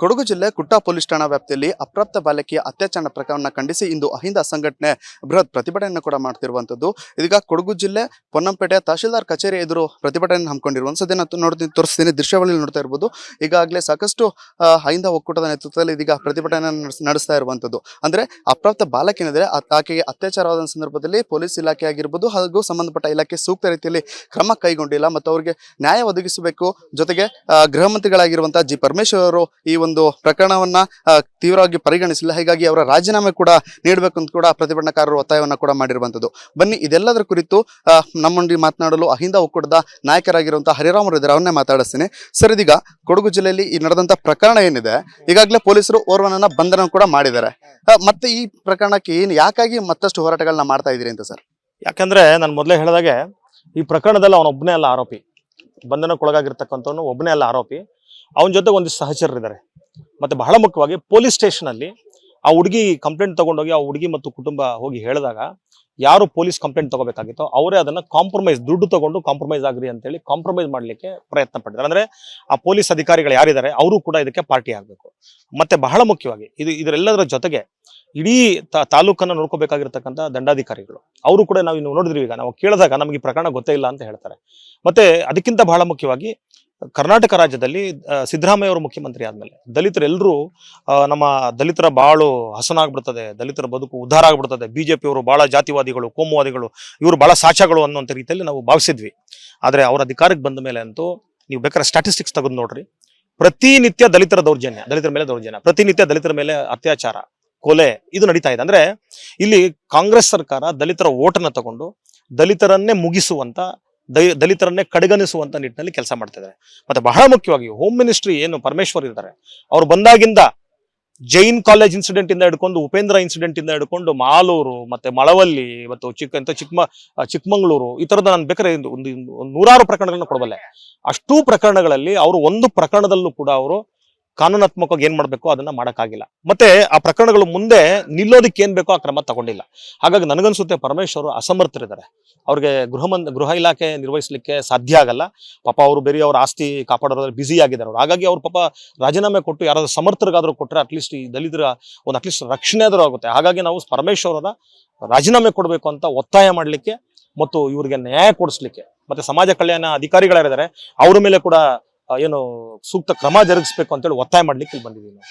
ಕೊಡಗು ಜಿಲ್ಲೆ ಕುಟ್ಟ ಪೊಲೀಸ್ ಠಾಣಾ ವ್ಯಾಪ್ತಿಯಲ್ಲಿ ಅಪ್ರಾಪ್ತ ಬಾಲಕಿಯ ಅತ್ಯಾಚಾರ ಪ್ರಕರಣ ಖಂಡಿಸಿ ಇಂದು ಅಹಿಂದ ಸಂಘಟನೆ ಬೃಹತ್ ಪ್ರತಿಭಟನೆಯನ್ನು ಕೂಡ ಮಾಡ್ತಿರುವಂತದ್ದು. ಇದೀಗ ಕೊಡಗು ಜಿಲ್ಲೆ ಪೊನ್ನಂಪೇಟೆ ತಹಶೀಲ್ದಾರ್ ಕಚೇರಿ ಎದುರು ಪ್ರತಿಭಟನೆ ಹಮ್ಮಿಕೊಂಡಿರುವ ಸದ್ಯನ ತೋರಿಸ್ತೀನಿ, ದೃಶ್ಯಾವಳಿಯಲ್ಲಿ ನೋಡ್ತಾ ಇರಬಹುದು. ಈಗಾಗಲೇ ಸಾಕಷ್ಟು ಅಹಿಂದ ಒಕ್ಕೂಟದ ನೇತೃತ್ವದಲ್ಲಿ ಇದೀಗ ಪ್ರತಿಭಟನೆ ನಡೆಸ್ತಾ ಇರುವಂತದ್ದು. ಅಂದ್ರೆ ಅಪ್ರಾಪ್ತ ಬಾಲಕಿನಿದ್ರೆ ಆಕೆಗೆ ಅತ್ಯಾಚಾರವಾದ ಸಂದರ್ಭದಲ್ಲಿ ಪೊಲೀಸ್ ಇಲಾಖೆ ಆಗಿರ್ಬೋದು ಹಾಗೂ ಸಂಬಂಧಪಟ್ಟ ಇಲಾಖೆ ಸೂಕ್ತ ರೀತಿಯಲ್ಲಿ ಕ್ರಮ ಕೈಗೊಂಡಿಲ್ಲ ಮತ್ತು ಅವರಿಗೆ ನ್ಯಾಯ ಒದಗಿಸಬೇಕು. ಜೊತೆಗೆ ಗೃಹ ಮಂತ್ರಿಗಳಾಗಿರುವಂತಹ ಜಿ ಪರಮೇಶ್ವರ್ ಅವರು ಈ ಒಂದು ಪ್ರಕರಣವನ್ನ ತೀವ್ರವಾಗಿ ಪರಿಗಣಿಸಿಲ್ಲ. ಹೀಗಾಗಿ ಅವರ ರಾಜೀನಾಮೆ ಕೂಡ ನೀಡಬೇಕು ಅಂತ ಕೂಡ ಪ್ರತಿಭಟನಾಕಾರರು ಒತ್ತಾಯವನ್ನ ಕೂಡ ಮಾಡಿರುವಂತದ್ದು. ಬನ್ನಿ ಇದೆಲ್ಲದರ ಕುರಿತು ನಮ್ಮೊಂದಿಗೆ ಮಾತನಾಡಲು ಅಹಿಂದ ಒಕ್ಕೂಟದ ನಾಯಕರಾಗಿರುವಂತಹ ಹರಿರಾಮ್ ಅವರು ಇದ್ದಾರೆ, ಅವನ್ನೇ ಮಾತಾಡಿಸ್ತೀನಿ. ಸರ್, ಇದೀಗ ಕೊಡಗು ಜಿಲ್ಲೆಯಲ್ಲಿ ಈ ನಡೆದಂತ ಪ್ರಕರಣ ಏನಿದೆ, ಈಗಾಗಲೇ ಪೊಲೀಸರು ಓರ್ವನನ್ನ ಬಂಧನ ಕೂಡ ಮಾಡಿದ್ದಾರೆ. ಮತ್ತೆ ಈ ಪ್ರಕರಣಕ್ಕೆ ಯಾಕಾಗಿ ಮತ್ತಷ್ಟು ಹೋರಾಟಗಳನ್ನ ಮಾಡ್ತಾ ಇದ್ದೀರಿ ಅಂತ ಸರ್? ಯಾಕಂದ್ರೆ ನಾನು ಮೊದಲೇ ಹೇಳಿದಾಗೆ ಈ ಪ್ರಕರಣದಲ್ಲಿ ಅವನೊಬ್ಬನೇ ಅಲ್ಲ ಆರೋಪಿ, ಬಂಧನಕ್ಕೊಳಗಾಗಿರ್ತಕ್ಕಂಥವನು ಒಬ್ಬನೇ ಅಲ್ಲ ಆರೋಪಿ. ಅವನ ಜೊತೆ ಒಂದಿಷ್ಟು ಸಹಚರರಿದ್ದಾರೆ. ಮತ್ತೆ ಬಹಳ ಮುಖ್ಯವಾಗಿ ಪೊಲೀಸ್ ಸ್ಟೇಷನ್ ಅಲ್ಲಿ ಆ ಹುಡುಗಿ ಕಂಪ್ಲೇಂಟ್ ತಗೊಂಡೋಗಿ ಆ ಹುಡುಗಿ ಮತ್ತು ಕುಟುಂಬ ಹೋಗಿ ಹೇಳಿದಾಗ ಯಾರು ಪೊಲೀಸ್ ಕಂಪ್ಲೇಂಟ್ ತಗೋಬೇಕಾಗಿತ್ತೋ ಅವರೇ ಅದನ್ನ ಕಾಂಪ್ರಮೈಸ್, ದುಡ್ಡು ತಗೊಂಡು ಕಾಂಪ್ರಮೈಸ್ ಆಗ್ರಿ ಅಂತೇಳಿ ಕಾಂಪ್ರಮೈಸ್ ಮಾಡ್ಲಿಕ್ಕೆ ಪ್ರಯತ್ನ ಪಟ್ಟಿದ್ದಾರೆ. ಅಂದ್ರೆ ಆ ಪೊಲೀಸ್ ಅಧಿಕಾರಿಗಳು ಯಾರಿದ್ದಾರೆ ಅವರು ಕೂಡ ಇದಕ್ಕೆ ಪಾರ್ಟಿ ಆಗ್ಬೇಕು. ಮತ್ತೆ ಬಹಳ ಮುಖ್ಯವಾಗಿ ಇದರೆಲ್ಲದರ ಜೊತೆಗೆ ಇಡೀ ತಾಲೂಕನ್ನು ನೋಡ್ಕೋಬೇಕಾಗಿರ್ತಕ್ಕಂಥ ದಂಡಾಧಿಕಾರಿಗಳು ಅವರು ಕೂಡ ನಾವು ಇನ್ನು ನೋಡಿದ್ರಿ. ಈಗ ನಾವು ಕೇಳಿದಾಗ ನಮಗೆ ಈ ಪ್ರಕರಣ ಗೊತ್ತೇ ಇಲ್ಲ ಅಂತ ಹೇಳ್ತಾರೆ. ಮತ್ತೆ ಅದಕ್ಕಿಂತ ಬಹಳ ಮುಖ್ಯವಾಗಿ ಕರ್ನಾಟಕ ರಾಜ್ಯದಲ್ಲಿ ಸಿದ್ದರಾಮಯ್ಯ ಅವರು ಮುಖ್ಯಮಂತ್ರಿ ಆದ್ಮೇಲೆ ದಲಿತರೆಲ್ಲರೂ ನಮ್ಮ ದಲಿತರ ಬಾಳು ಹಸನಾಗ್ಬಿಡ್ತದೆ, ದಲಿತರ ಬದುಕು ಉದ್ಧಾರ ಆಗ್ಬಿಡ್ತದೆ, ಬಿಜೆಪಿ ಅವರು ಬಹಳ ಜಾತಿವಾದಿಗಳು, ಕೋಮುವಾದಿಗಳು, ಇವರು ಬಹಳ ಸಾಚಗಳು ಅನ್ನುವಂಥ ರೀತಿಯಲ್ಲಿ ನಾವು ಭಾವಿಸಿದ್ವಿ. ಆದ್ರೆ ಅವ್ರ ಅಧಿಕಾರಕ್ಕೆ ಬಂದ ಮೇಲೆ ಅಂತೂ ನೀವು ಬೇಕಾದ್ರೆ ಸ್ಟಾಟಿಸ್ಟಿಕ್ಸ್ ತೆಗೆದು ನೋಡ್ರಿ, ಪ್ರತಿನಿತ್ಯ ದಲಿತರ ಮೇಲೆ ದೌರ್ಜನ್ಯ, ಪ್ರತಿನಿತ್ಯ ದಲಿತರ ಮೇಲೆ ಅತ್ಯಾಚಾರ, ಕೊಲೆ ಇದು ನಡೀತಾ ಇದೆ. ಅಂದ್ರೆ ಇಲ್ಲಿ ಕಾಂಗ್ರೆಸ್ ಸರ್ಕಾರ ದಲಿತರ ಓಟನ್ನ ತಗೊಂಡು ದಲಿತರನ್ನೇ ಮುಗಿಸುವಂತ, ದಲಿತರನ್ನೇ ಕಡೆಗಣಿಸುವಂತ ನಿಟ್ಟಿನಲ್ಲಿ ಕೆಲಸ ಮಾಡ್ತಿದ್ದಾರೆ. ಮತ್ತೆ ಬಹಳ ಮುಖ್ಯವಾಗಿ ಹೋಮ್ ಮಿನಿಸ್ಟ್ರಿ ಏನು ಪರಮೇಶ್ವರ್ ಇದ್ದಾರೆ, ಅವ್ರು ಬಂದಾಗಿಂದ ಜೈನ್ ಕಾಲೇಜ್ ಇನ್ಸಿಡೆಂಟ್ ಇಂದ ಹಿಡ್ಕೊಂಡು ಉಪೇಂದ್ರ ಇನ್ಸಿಡೆಂಟ್ ಇಂದ ಹಿಡ್ಕೊಂಡು ಮಾಲೂರು ಮತ್ತೆ ಮಳವಳ್ಳಿ ಮತ್ತು ಚಿಕ್ಕಮಂಗ್ಳೂರು ಈ ತರದ ನಾನು ಬೇಕಾದ್ರೆ ಒಂದು 100 ಪ್ರಕರಣಗಳನ್ನ ಕೊಡಬಲ್ಲೆ. ಅಷ್ಟೂ ಪ್ರಕರಣಗಳಲ್ಲಿ ಅವರು ಒಂದು ಪ್ರಕರಣದಲ್ಲೂ ಕೂಡ ಅವರು ಕಾನೂನಾತ್ಮಕವಾಗಿ ಏನ್ ಮಾಡ್ಬೇಕು ಅದನ್ನ ಮಾಡಕ್ಕಾಗಿಲ್ಲ. ಮತ್ತೆ ಆ ಪ್ರಕರಣಗಳು ಮುಂದೆ ನಿಲ್ಲೋದಕ್ಕೆ ಏನ್ ಬೇಕೋ ಆ ಕ್ರಮ ತಗೊಂಡಿಲ್ಲ. ಹಾಗಾಗಿ ನನಗನ್ಸುತ್ತೆ ಪರಮೇಶ್ವರ್ ಅಸಮರ್ಥರಿದ್ದಾರೆ. ಅವ್ರಿಗೆ ಗೃಹ ಇಲಾಖೆ ನಿರ್ವಹಿಸಲಿಕ್ಕೆ ಸಾಧ್ಯ ಆಗಲ್ಲ. ಪಾಪ ಅವರು ಬೇರೆ ಅವ್ರ ಆಸ್ತಿ ಕಾಪಾಡೋದ್ರಲ್ಲಿ ಬ್ಯುಸಿ ಆಗಿದ್ದಾರೆ. ಹಾಗಾಗಿ ಅವ್ರ ಪಾಪ ರಾಜೀನಾಮೆ ಕೊಟ್ಟು ಯಾರಾದ್ರೂ ಸಮರ್ಥರಿಗಾದ್ರೂ ಕೊಟ್ಟರೆ ಅಟ್ಲೀಸ್ಟ್ ಈ ದಲಿತರ ಒಂದು ಅಟ್ಲೀಸ್ಟ್ ರಕ್ಷಣೆ ಆದ್ರೂ ಆಗುತ್ತೆ. ಹಾಗಾಗಿ ನಾವು ಪರಮೇಶ್ವರ ರಾಜೀನಾಮೆ ಕೊಡಬೇಕು ಅಂತ ಒತ್ತಾಯ ಮಾಡ್ಲಿಕ್ಕೆ ಮತ್ತು ಇವರಿಗೆ ನ್ಯಾಯ ಕೊಡಿಸ್ಲಿಕ್ಕೆ ಮತ್ತೆ ಸಮಾಜ ಕಲ್ಯಾಣ ಅಧಿಕಾರಿಗಳಿದ್ದಾರೆ ಅವ್ರ ಮೇಲೆ ಕೂಡ ಏನು ಸೂಕ್ತ ಕ್ರಮ ಜರುಗಿಸಬೇಕು ಅಂತೇಳಿ ಒತ್ತಾಯ ಮಾಡ್ಲಿಕ್ಕೆ ಇಲ್ಲಿ ಬಂದಿದ್ದೀವಿ ನಾವು.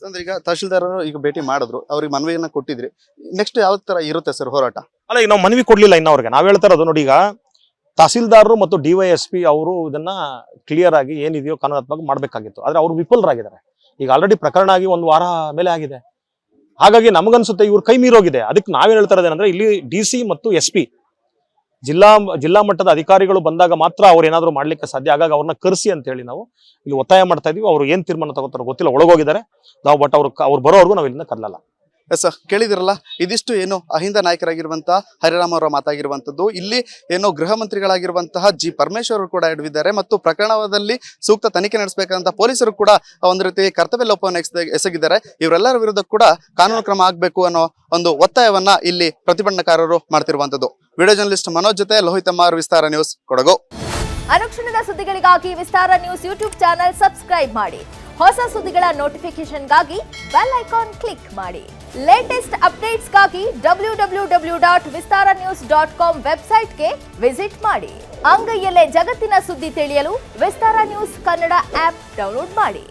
ಅಂದ್ರೆ ಈಗ ತಹಶೀಲ್ದಾರ್ ಈಗ ಭೇಟಿ ಮಾಡಿದ್ರು, ಅವ್ರಿಗೆ ಮನವಿಯನ್ನ ಕೊಟ್ಟಿದ್ರಿ, ನೆಕ್ಸ್ಟ್ ಯಾವ ತರ ಇರುತ್ತೆ ಸರ್ ಹೋರಾಟ? ಅಲ್ಲ, ಈಗ ನಾವು ಮನವಿ ಕೊಡ್ಲಿಲ್ಲ ಇನ್ನು ಅವ್ರಿಗೆ. ನಾವ್ ಹೇಳ್ತಾ ಇರೋದು ನೋಡಿ, ಈಗ ತಹಸೀಲ್ದಾರರು ಮತ್ತು DYSP ಅವರು ಇದನ್ನ ಕ್ಲಿಯರ್ ಆಗಿ ಏನಿದೆಯೋ ಕಾನೂನಾತ್ಮಕ ಮಾಡ್ಬೇಕಾಗಿತ್ತು. ಆದ್ರೆ ಅವ್ರು ವಿಫಲರಾಗಿದ್ದಾರೆ. ಈಗ ಆಲ್ರೆಡಿ ಪ್ರಕರಣ ಆಗಿ 1 ವಾರ ಮೇಲೆ ಆಗಿದೆ. ಹಾಗಾಗಿ ನಮಗನ್ಸುತ್ತೆ ಇವ್ರ ಕೈ ಮೀರೋಗಿದೆ. ಅದಕ್ಕೆ ನಾವೇನ್ ಹೇಳ್ತಾ ಇರೋದೇನಂದ್ರೆ ಇಲ್ಲಿ DC ಮತ್ತು SP ಜಿಲ್ಲಾ ಮಟ್ಟದ ಅಧಿಕಾರಿಗಳು ಬಂದಾಗ ಮಾತ್ರ ಅವ್ರು ಏನಾದ್ರು ಮಾಡ್ಲಿಕ್ಕೆ ಸಾಧ್ಯ. ಹಾಗಾಗಿ ಅವ್ರನ್ನ ಕರೆಸಿ ಅಂತ ಹೇಳಿ ನಾವು ಇಲ್ಲಿ ಒತ್ತಾಯ ಮಾಡ್ತಾ ಇದೀವಿ. ಅವ್ರು ಏನ್ ತೀರ್ಮಾನ ತಗೋತಾರೋ ಗೊತ್ತಿಲ್ಲ, ಒಳಗೋಗಿದ್ದಾರೆ ನಾವು. ಬಟ್ ಅವ್ರು ಬರೋವರೆಗೂ ನಾವು ಇಲ್ಲಿಂದ ಕದಲಲ್ಲ. ಸರ್, ಕೇಳಿದಿರಲ್ಲ, ಇದಿಷ್ಟು ಏನು ಅಹಿಂದ ನಾಯಕರಾಗಿರುವಂತಹ ಹರಿರಾಮ್ ಅವರ ಮಾತಾಗಿರುವಂತದ್ದು. ಇಲ್ಲಿ ಏನು ಗೃಹ ಮಂತ್ರಿಗಳಾಗಿರುವಂತಹ ಜಿ ಪರಮೇಶ್ವರ್ ಕೂಡ ಹಿಡಿದಿದ್ದಾರೆ ಮತ್ತು ಪ್ರಕರಣದಲ್ಲಿ ಸೂಕ್ತ ತನಿಖೆ ನಡೆಸಬೇಕಂತ ಪೊಲೀಸರು ಕೂಡ ಒಂದು ರೀತಿ ಕರ್ತವ್ಯ ಲೋಪವನ್ನು ಎಸಗಿದ್ದಾರೆ. ಇವರೆಲ್ಲರ ವಿರುದ್ಧ ಕೂಡ ಕಾನೂನು ಕ್ರಮ ಆಗ್ಬೇಕು ಅನ್ನೋ ಒಂದು ಒತ್ತಾಯವನ್ನ ಇಲ್ಲಿ ಪ್ರತಿಭಟನಾಕಾರರು ಮಾಡ್ತಿರುವಂತದ್ದು. ವಿಡಿಯೋ ಜರ್ನಲಿಸ್ಟ್ ಮನೋಜ್ ಜೊತೆ ಲೋಹಿತ್ ಅಮ್ಮಾರ್, ವಿಸ್ತಾರ ನ್ಯೂಸ್, ಕೊಡಗು. ಅನುಕ್ಷಣದ ಸುದ್ದಿಗಳಿಗಾಗಿ ವಿಸ್ತಾರ ನ್ಯೂಸ್ ಯೂಟ್ಯೂಬ್ ಚಾನೆಲ್ ಸಬ್ಸ್ಕ್ರೈಬ್ ಮಾಡಿ. ಹೊಸ ಸುದ್ದಿಗಳ ನೋಟಿಫಿಕೇಶನ್ಗಾಗಿ ಬೆಲ್ ಐಕಾನ್ ಕ್ಲಿಕ್ ಮಾಡಿ. ಲೇಟೆಸ್ಟ್ ಅಪ್ಡೇಟ್ಸ್ಗಾಗಿ www.vistaranews.com ವೆಬ್ಸೈಟ್ಗೆ ವಿಸಿಟ್ ಮಾಡಿ. ಅಂಗೈಯಲ್ಲೇ ಜಗತ್ತಿನ ಸುದ್ದಿ ತಿಳಿಯಲು ವಿಸ್ತಾರ ನ್ಯೂಸ್ ಕನ್ನಡ ಆಪ್ ಡೌನ್ಲೋಡ್ ಮಾಡಿ.